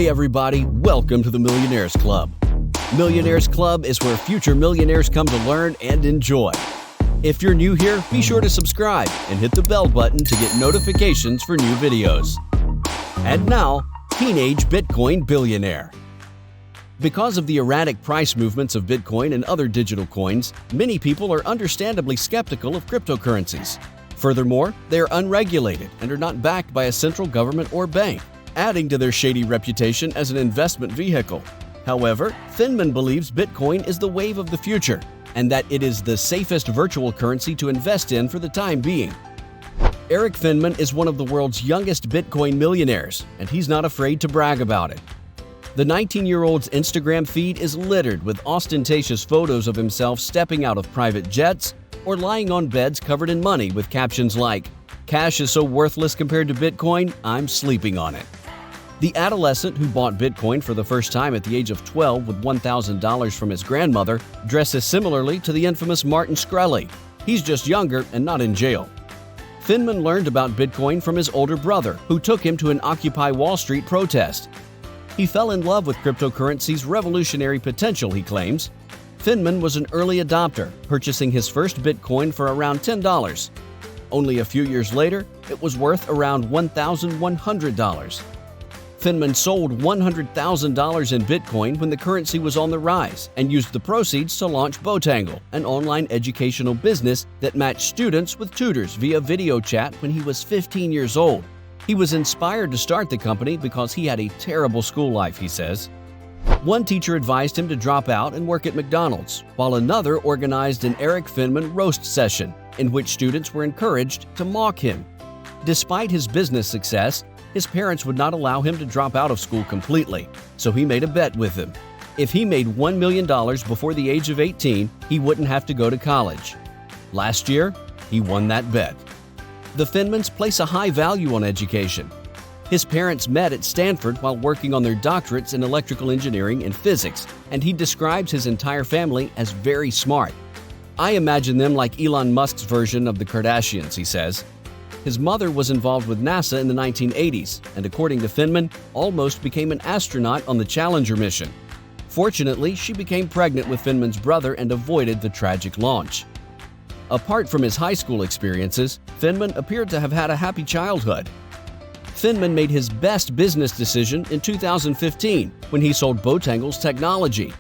Hey everybody, welcome to the Millionaires Club. Millionaires Club is where future millionaires come to learn and enjoy. If you're new here, be sure to subscribe and hit the bell button to get notifications for new videos. And now, Teenage Bitcoin Billionaire. Because of the erratic price movements of Bitcoin and other digital coins, many people are understandably skeptical of cryptocurrencies. Furthermore, they are unregulated and are not backed by a central government or bank, adding to their shady reputation as an investment vehicle. However, Finman believes Bitcoin is the wave of the future and that it is the safest virtual currency to invest in for the time being. Eric Finman is one of the world's youngest Bitcoin millionaires, and he's not afraid to brag about it. The 19-year-old's Instagram feed is littered with ostentatious photos of himself stepping out of private jets or lying on beds covered in money with captions like, "Cash is so worthless compared to Bitcoin, I'm sleeping on it." The adolescent who bought Bitcoin for the first time at the age of 12 with $1,000 from his grandmother dresses similarly to the infamous Martin Shkreli. He's just younger and not in jail. Finman learned about Bitcoin from his older brother, who took him to an Occupy Wall Street protest. He fell in love with cryptocurrency's revolutionary potential, he claims. Finman was an early adopter, purchasing his first Bitcoin for around $10. Only a few years later, it was worth around $1,100. Finman sold $100,000 in Bitcoin when the currency was on the rise and used the proceeds to launch Botangle, an online educational business that matched students with tutors via video chat when he was 15 years old. He was inspired to start the company because he had a terrible school life, he says. One teacher advised him to drop out and work at McDonald's, while another organized an Eric Finman roast session in which students were encouraged to mock him. Despite his business success, his parents would not allow him to drop out of school completely, so he made a bet with them. If he made $1 million before the age of 18, he wouldn't have to go to college. Last year, he won that bet. The Finmans place a high value on education. His parents met at Stanford while working on their doctorates in electrical engineering and physics, and he describes his entire family as very smart. "I imagine them like Elon Musk's version of the Kardashians," he says. His mother was involved with NASA in the 1980s and, according to Finman, almost became an astronaut on the Challenger mission. Fortunately, she became pregnant with Finman's brother and avoided the tragic launch. Apart from his high school experiences, Finman appeared to have had a happy childhood. Finman made his best business decision in 2015 when he sold Botangle's technology.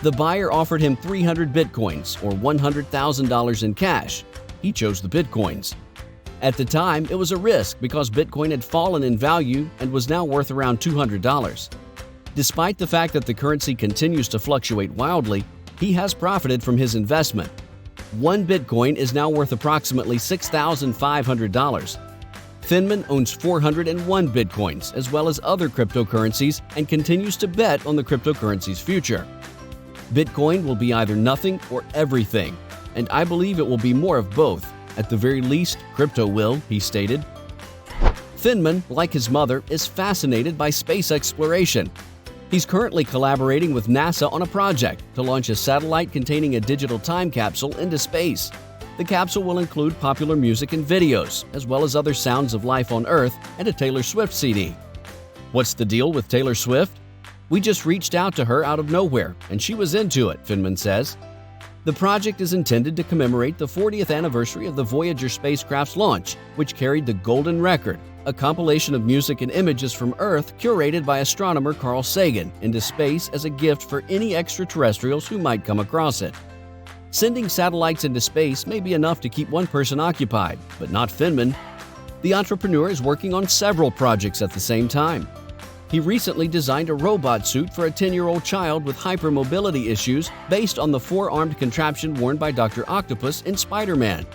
The buyer offered him 300 Bitcoins, or $100,000 in cash. He chose the Bitcoins. At the time, it was a risk because Bitcoin had fallen in value and was now worth around $200. Despite the fact that the currency continues to fluctuate wildly, he has profited from his investment. One Bitcoin is now worth approximately $6,500. Finman owns 401 Bitcoins as well as other cryptocurrencies and continues to bet on the cryptocurrency's future. Bitcoin will be either nothing or everything, and I believe it will be more of both. At the very least, crypto will, he stated. Finman, like his mother, is fascinated by space exploration. He's currently collaborating with NASA on a project to launch a satellite containing a digital time capsule into space. The capsule will include popular music and videos, as well as other sounds of life on Earth and a Taylor Swift CD. What's the deal with Taylor Swift? We just reached out to her out of nowhere, and she was into it, Finman says. The project is intended to commemorate the 40th anniversary of the Voyager spacecraft's launch, which carried the Golden Record, a compilation of music and images from Earth curated by astronomer Carl Sagan into space as a gift for any extraterrestrials who might come across it. Sending satellites into space may be enough to keep one person occupied, but not Finman. The entrepreneur is working on several projects at the same time. He recently designed a robot suit for a 10-year-old child with hypermobility issues based on the four-armed contraption worn by Dr. Octopus in Spider-Man.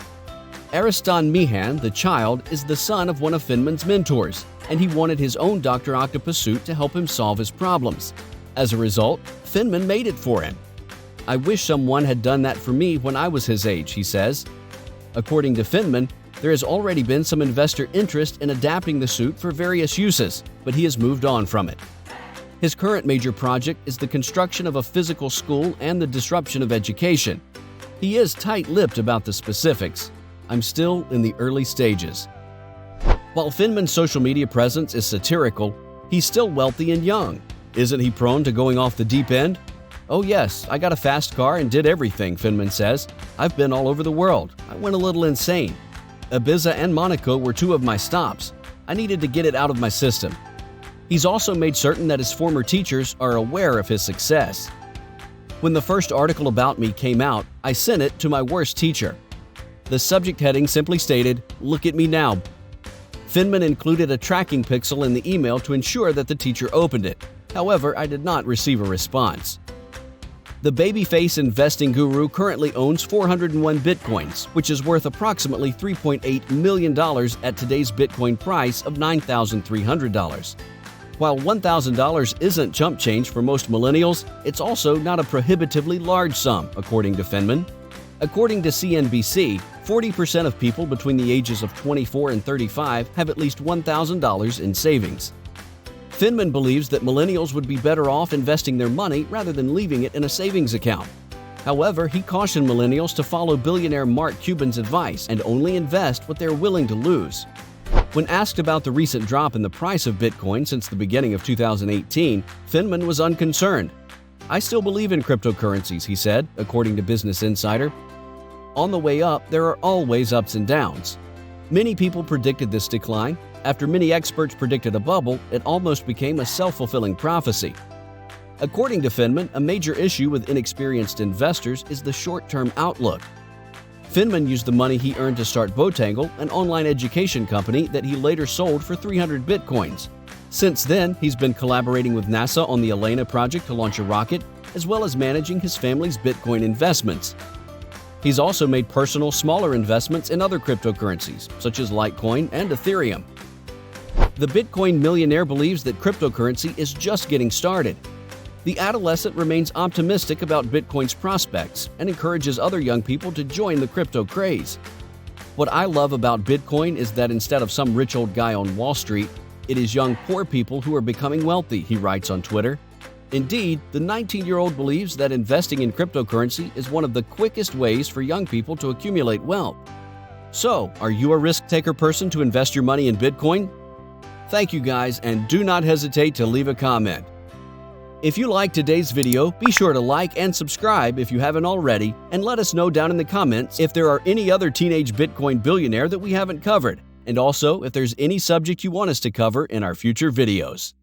Ariston Meehan, the child, is the son of one of Finman's mentors, and he wanted his own Dr. Octopus suit to help him solve his problems. As a result, Finman made it for him. "I wish someone had done that for me when I was his age," he says. According to Finman, there has already been some investor interest in adapting the suit for various uses, but he has moved on from it. His current major project is the construction of a physical school and the disruption of education. He is tight-lipped about the specifics. "I'm still in the early stages." While Finman's social media presence is satirical, He's still wealthy and young. Isn't he prone to going off the deep end? "Oh yes, I got a fast car and did everything," Finman says. "I've been all over the world. I went a little insane. Ibiza and Monaco were two of my stops. I needed to get it out of my system." He's also made certain that his former teachers are aware of his success. "When the first article about me came out, I sent it to my worst teacher. The subject heading simply stated, 'Look at me now.' Finman included a tracking pixel in the email to ensure that the teacher opened it. However, I did not receive a response." The babyface investing guru currently owns 401 bitcoins, which is worth approximately $3.8 million at today's Bitcoin price of $9,300. While $1,000 isn't chump change for most millennials, it's also not a prohibitively large sum, according to Finman. According to CNBC, 40% of people between the ages of 24 and 35 have at least $1,000 in savings. Finman believes that millennials would be better off investing their money rather than leaving it in a savings account. However, he cautioned millennials to follow billionaire Mark Cuban's advice and only invest what they're willing to lose. When asked about the recent drop in the price of Bitcoin since the beginning of 2018, Finman was unconcerned. "I still believe in cryptocurrencies," he said, according to Business Insider. "On the way up, there are always ups and downs. Many people predicted this decline. After many experts predicted a bubble, it almost became a self-fulfilling prophecy." According to Finman, a major issue with inexperienced investors is the short-term outlook. Finman used the money he earned to start Botangle, an online education company that he later sold for 300 bitcoins. Since then, he's been collaborating with NASA on the Elena project to launch a rocket, as well as managing his family's Bitcoin investments. He's also made personal, smaller investments in other cryptocurrencies, such as Litecoin and Ethereum. The Bitcoin millionaire believes that cryptocurrency is just getting started. The adolescent remains optimistic about Bitcoin's prospects and encourages other young people to join the crypto craze. "What I love about Bitcoin is that instead of some rich old guy on Wall Street, it is young poor people who are becoming wealthy," he writes on Twitter. Indeed, the 19-year-old believes that investing in cryptocurrency is one of the quickest ways for young people to accumulate wealth. So, are you a risk-taker person to invest your money in Bitcoin? Thank you guys, and do not hesitate to leave a comment. If you liked today's video, be sure to like and subscribe if you haven't already, and let us know down in the comments if there are any other teenage Bitcoin billionaire that we haven't covered, and also if there's any subject you want us to cover in our future videos.